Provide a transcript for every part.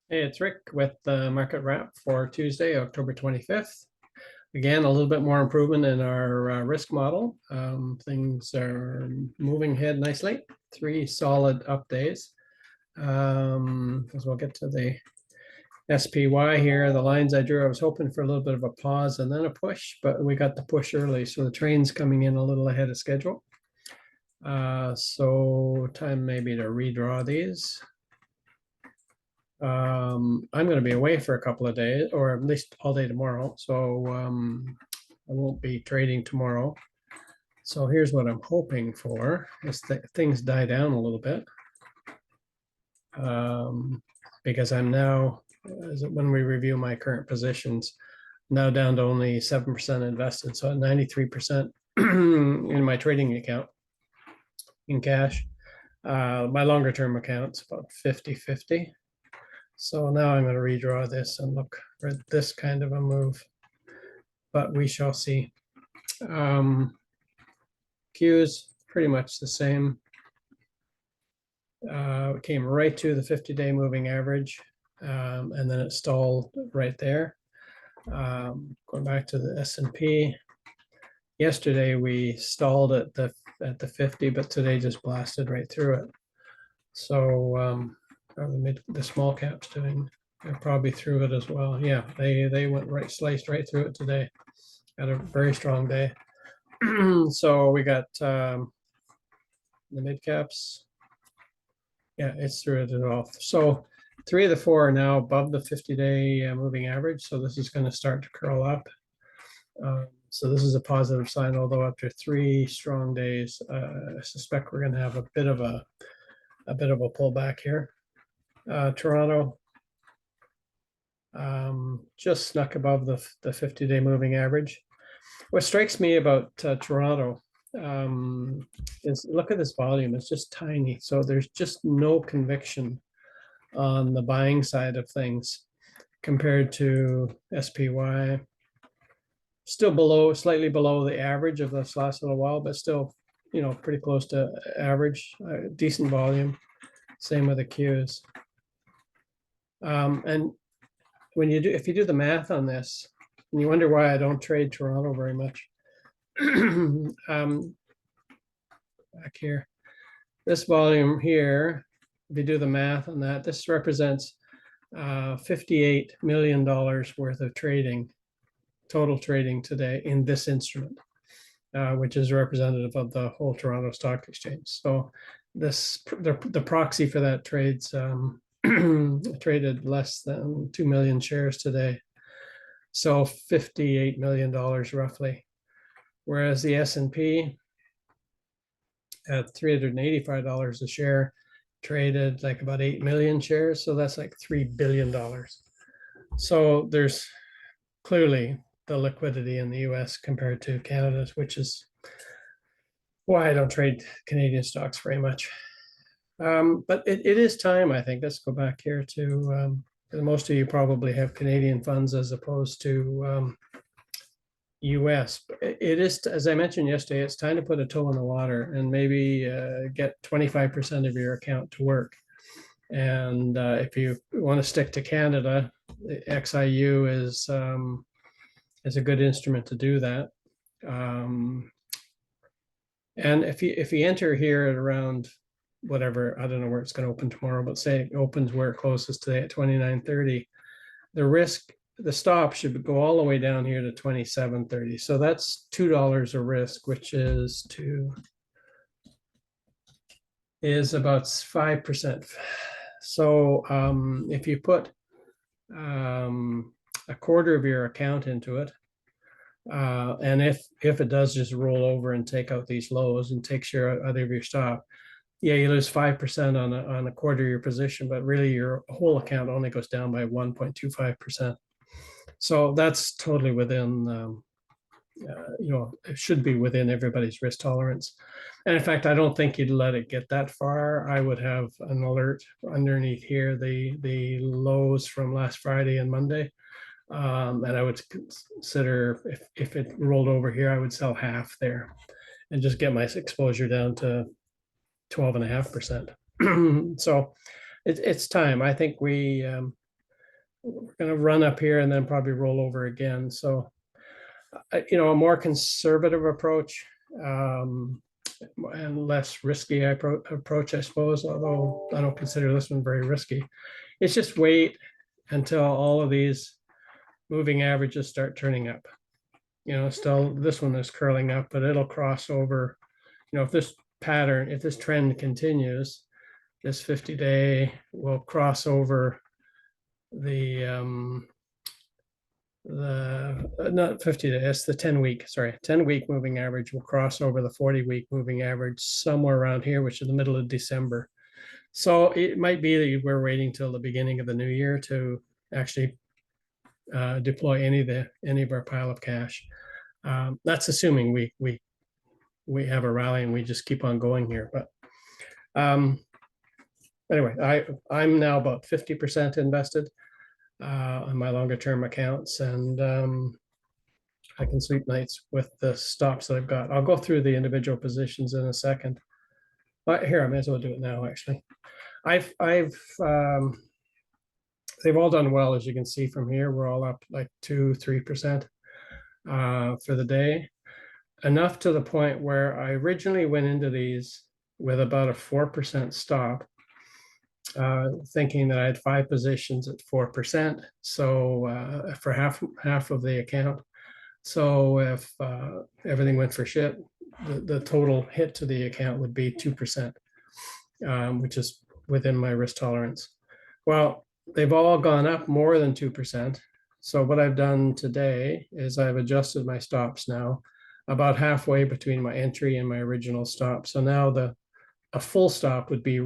Hey, it's Rick with the market wrap for Tuesday, October 25th. Again, a little bit more improvement in our risk model. Things are moving ahead nicely. Three solid up days. As we'll get to the SPY here, the lines I drew, I was hoping for a little bit of a pause and then a push, but we got the push early. So the train's coming in a little ahead of schedule. So time maybe to redraw these. I'm going to be away for a couple of days, or at least all day tomorrow. So I won't be trading tomorrow. So here's what I'm hoping for is that things die down a little bit. Because I'm now, when we review my current positions, now down to only 7% invested. So at 93% in my trading account in cash. My longer term account's about 50-50. So now I'm going to redraw this and look for this kind of a move, but we shall see. Q's pretty much the same. Came right to the 50-day moving average, and then it stalled right there. Going back to the S&P, yesterday we stalled at the 50, but today just blasted right through it. So the small caps doing? They're probably through it as well. Yeah, they went right, sliced right through it today. Had a very strong day. So we got the mid caps. Yeah, it's through it all. So 3 of the 4 are now above the 50-day moving average. So this is going to start to curl up. So this is a positive sign, although after 3 strong days, I suspect we're going to have a bit of a pullback here. Toronto just snuck above the 50-day moving average. What strikes me about Toronto is look at this volume. It's just tiny. So there's just no conviction on the buying side of things compared to SPY. Still below, slightly below the average of this last little while, but still, pretty close to average, decent volume. Same with the Qs. And if you do the math on this, and you wonder why I don't trade Toronto very much, back here, this volume here, if you do the math on that, this represents $58 million worth of trading, total trading today in this instrument, which is representative of the whole Toronto Stock Exchange. So the proxy for that trades traded less than 2 million shares today. So $58 million roughly. Whereas the S&P at $385 a share traded like about 8 million shares. So that's like $3 billion. So there's clearly the liquidity in the US compared to Canada's, which is why I don't trade Canadian stocks very much. But it is time, I think. Let's go back here to most of you probably have Canadian funds as opposed to US. It is, as I mentioned yesterday, it's time to put a toe in the water and maybe get 25% of your account to work. And if you want to stick to Canada, the XIU is a good instrument to do that. And if you enter here at around whatever, I don't know where it's going to open tomorrow, but say it opens where it closes today at 29.30, the stop should go all the way down here to 27.30. So that's $2 a risk, which is about 5%. So if you put a quarter of your account into it, and if it does just roll over and take out these lows and takes out of your stop, yeah, you lose 5% on a quarter of your position, but really your whole account only goes down by 1.25%. So that's totally within, it should be within everybody's risk tolerance. And in fact, I don't think you'd let it get that far. I would have an alert underneath here, the lows from last Friday and Monday. And I would consider if it rolled over here, I would sell half there and just get my exposure down to 12.5%. So it's time. I think we we're going to run up here and then probably roll over again. So, a more conservative approach, and less risky approach, I suppose, although I don't consider this one very risky. It's just wait until all of these moving averages start turning up. Still this one is curling up, but it'll cross over. If this trend continues, this 50-day will cross over the not 50 days, the 10-week moving average will cross over the 40-week moving average somewhere around here, which is the middle of December. So it might be that we're waiting till the beginning of the new year to actually deploy any of our pile of cash. That's assuming we have a rally and we just keep on going here. But anyway, I'm now about 50% invested on my longer term accounts, and I can sleep nights with the stops that I've got. I'll go through the individual positions in a second. But here, I may as well do it now, actually. They've all done well, as you can see from here. We're all up like 2-3% for the day. Enough to the point where I originally went into these with about a 4% stop, thinking that I had 5 positions at 4%. So for half of the account. So if everything went for shit, the total hit to the account would be 2%, which is within my risk tolerance. Well, they've all gone up more than 2%. So what I've done today is I've adjusted my stops now about halfway between my entry and my original stop. So now a full stop would be,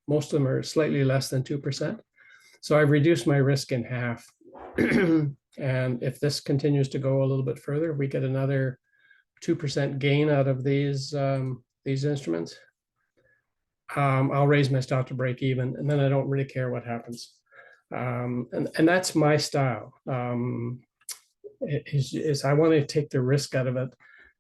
most of them are slightly less than 2%. So I've reduced my risk in half. And if this continues to go a little bit further, we get another 2% gain out of these instruments. I'll raise my stop to break even, and then I don't really care what happens. And that's my style. Is I want to take the risk out of it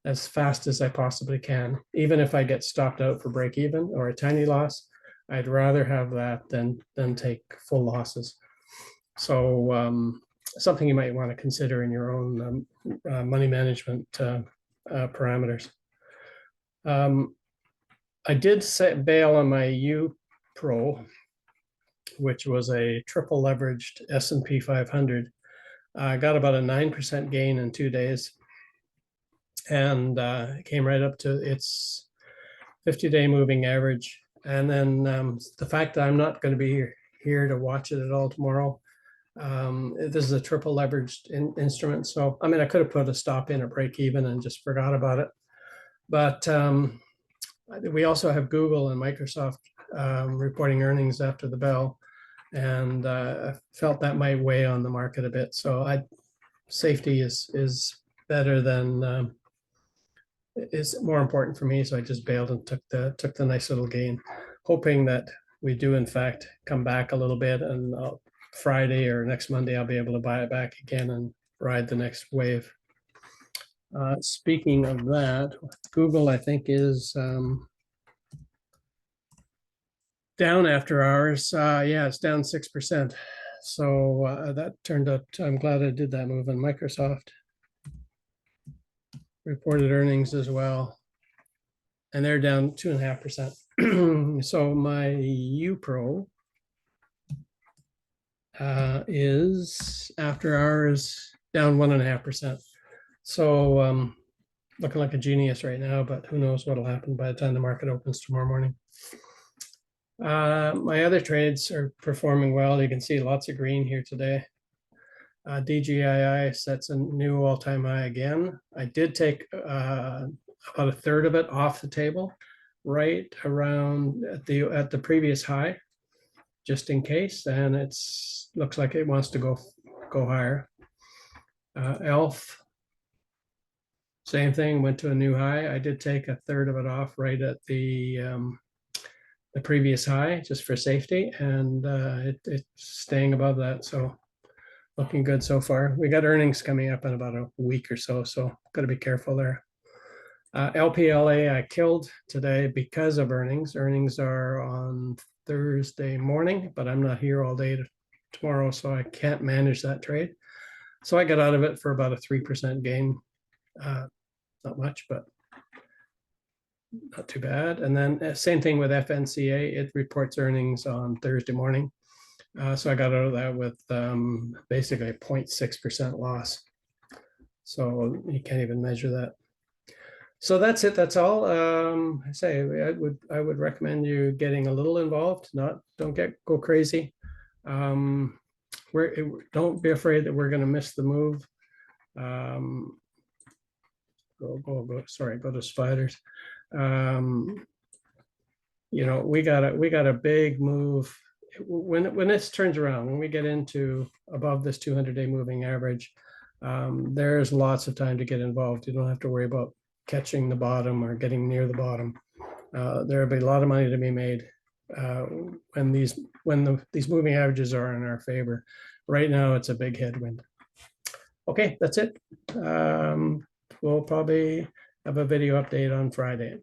as fast as I possibly can. Even if I get stopped out for break even or a tiny loss, I'd rather have that than take full losses. So something you might want to consider in your own money management parameters. I did bail on my U Pro, which was a triple leveraged S&P 500. I got about a 9% gain in 2 days, and it came right up to its 50-day moving average. And then the fact that I'm not going to be here to watch it at all tomorrow, this is a triple leveraged instrument. So, I mean, I could have put a stop in or break even and just forgot about it. But we also have Google and Microsoft reporting earnings after the bell, and I felt that might weigh on the market a bit. So safety is better than is more important for me. So I just bailed and took the nice little gain, hoping that we do in fact come back a little bit, and Friday or next Monday I'll be able to buy it back again and ride the next wave. Speaking of that, Google, I think, is down after hours. Yeah, it's down 6%. So that turned out, I'm glad I did that move. And Microsoft reported earnings as well, and they're down 2.5%. So my U Pro is after hours down 1.5%. So looking like a genius right now, but who knows what'll happen by the time the market opens tomorrow morning. My other trades are performing well. You can see lots of green here today. DGII sets a new all-time high again. I did take about a third of it off the table, right around at the previous high, just in case, and it's looks like it wants to go higher. ELF, same thing, went to a new high. I did take a third of it off right at the previous high, just for safety, and it's staying above that. So looking good so far. We got earnings coming up in about a week or so got to be careful there. LPLA I killed today because of earnings. Earnings are on Thursday morning, but I'm not here all day tomorrow, so I can't manage that trade. So I got out of it for about a 3% gain. Not much, but not too bad. And then same thing with FNCA. It reports earnings on Thursday morning. So I got out of that with basically a 0.6% loss. So you can't even measure that. So that's it. That's all. I say I would recommend you getting a little involved. Don't go crazy. Don't be afraid that we're going to miss the move. Go to spiders. You know, we got a big move when this turns around, when we get into above this 200-day moving average. There's lots of time to get involved. You don't have to worry about catching the bottom or getting near the bottom. There'll be a lot of money to be made when these moving averages are in our favor. Right now, it's a big headwind. Okay, that's it. We'll probably have a video update on Friday.